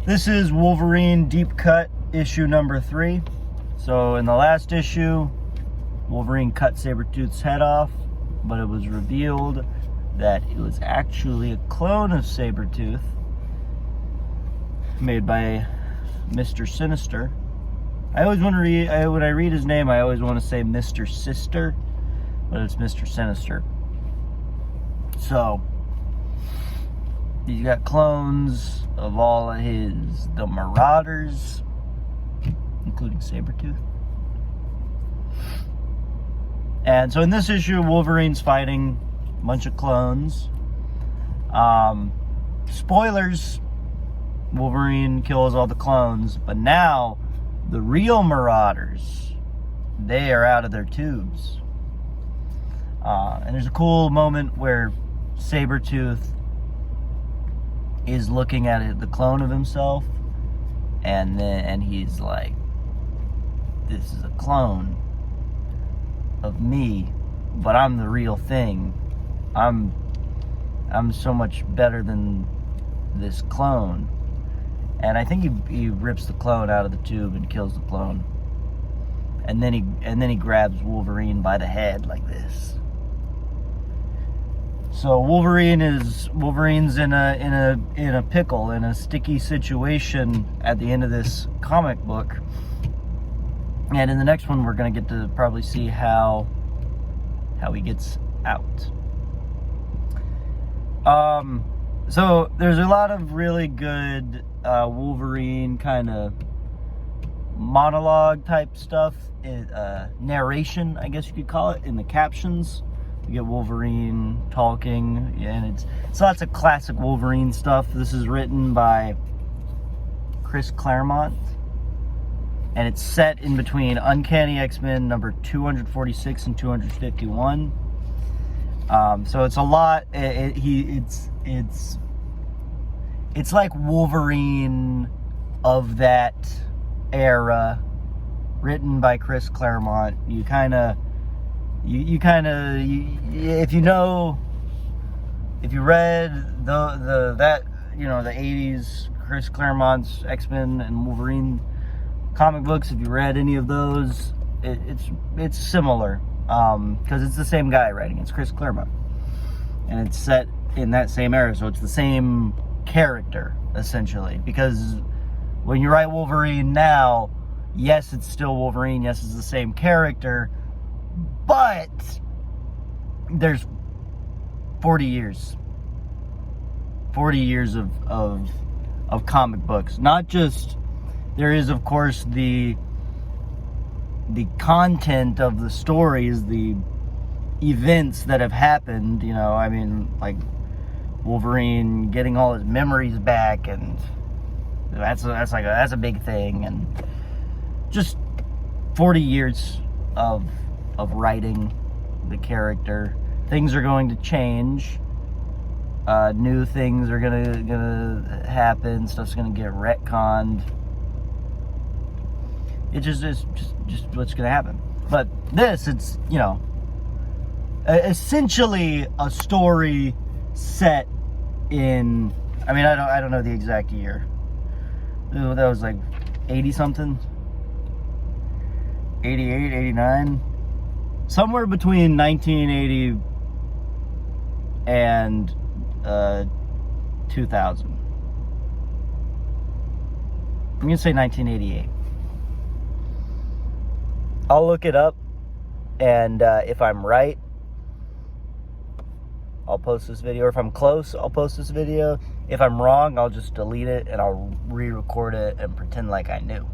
This is Wolverine Deep Cut issue number 3. So in the last issue, Wolverine cut Sabretooth's head off, but it was revealed that it was actually a clone of Sabretooth made by Mr. Sinister. I always want to read, when I read his name, I always want to say Mr. Sister, but it's Mr. Sinister. So, he's got clones of all of the Marauders, including Sabretooth. And so in this issue, Wolverine's fighting a bunch of clones. Spoilers, Wolverine kills all the clones, but now the real Marauders, they are out of their tubes. And there's a cool moment where Sabretooth is looking at the clone of himself, and he's like, this is a clone of me, but I'm the real thing. I'm so much better than this clone. And I think he rips the clone out of the tube and kills the clone. And then he grabs Wolverine by the head like this. So Wolverine's in a pickle, in a sticky situation at the end of this comic book. And in the next one, we're gonna get to probably see how he gets out. So there's a lot of really good Wolverine kind of monologue type stuff, narration, I guess you could call it, in the captions. You get Wolverine talking, and it's lots of classic Wolverine stuff. This is written by Chris Claremont, and it's set in between Uncanny X-Men number 246 and 251. So it's a lot. It's like Wolverine of that era, written by Chris Claremont. If you read the 80s Chris Claremont's X-Men and Wolverine comic books, if you read any of those, it's similar, because it's the same guy writing. It's Chris Claremont, and it's set in that same era, so it's the same character essentially. Because when you write Wolverine now, yes, it's still Wolverine, yes, it's the same character, but there's 40 years of comic books. Not just, there is of course the content of the stories, the events that have happened, I mean, like Wolverine getting all his memories back, and that's a big thing, and just 40 years of writing the character. Things are going to change. New things are gonna happen. Stuff's gonna get retconned. It's just what's gonna happen. But this, it's essentially a story set in. I mean, I don't know the exact year. That was like 80 something, 88, 89. Somewhere between 1980 and 2000. I'm going to say 1988. I'll look it up, and if I'm right, I'll post this video. Or if I'm close, I'll post this video. If I'm wrong, I'll just delete it, and I'll re-record it and pretend like I knew.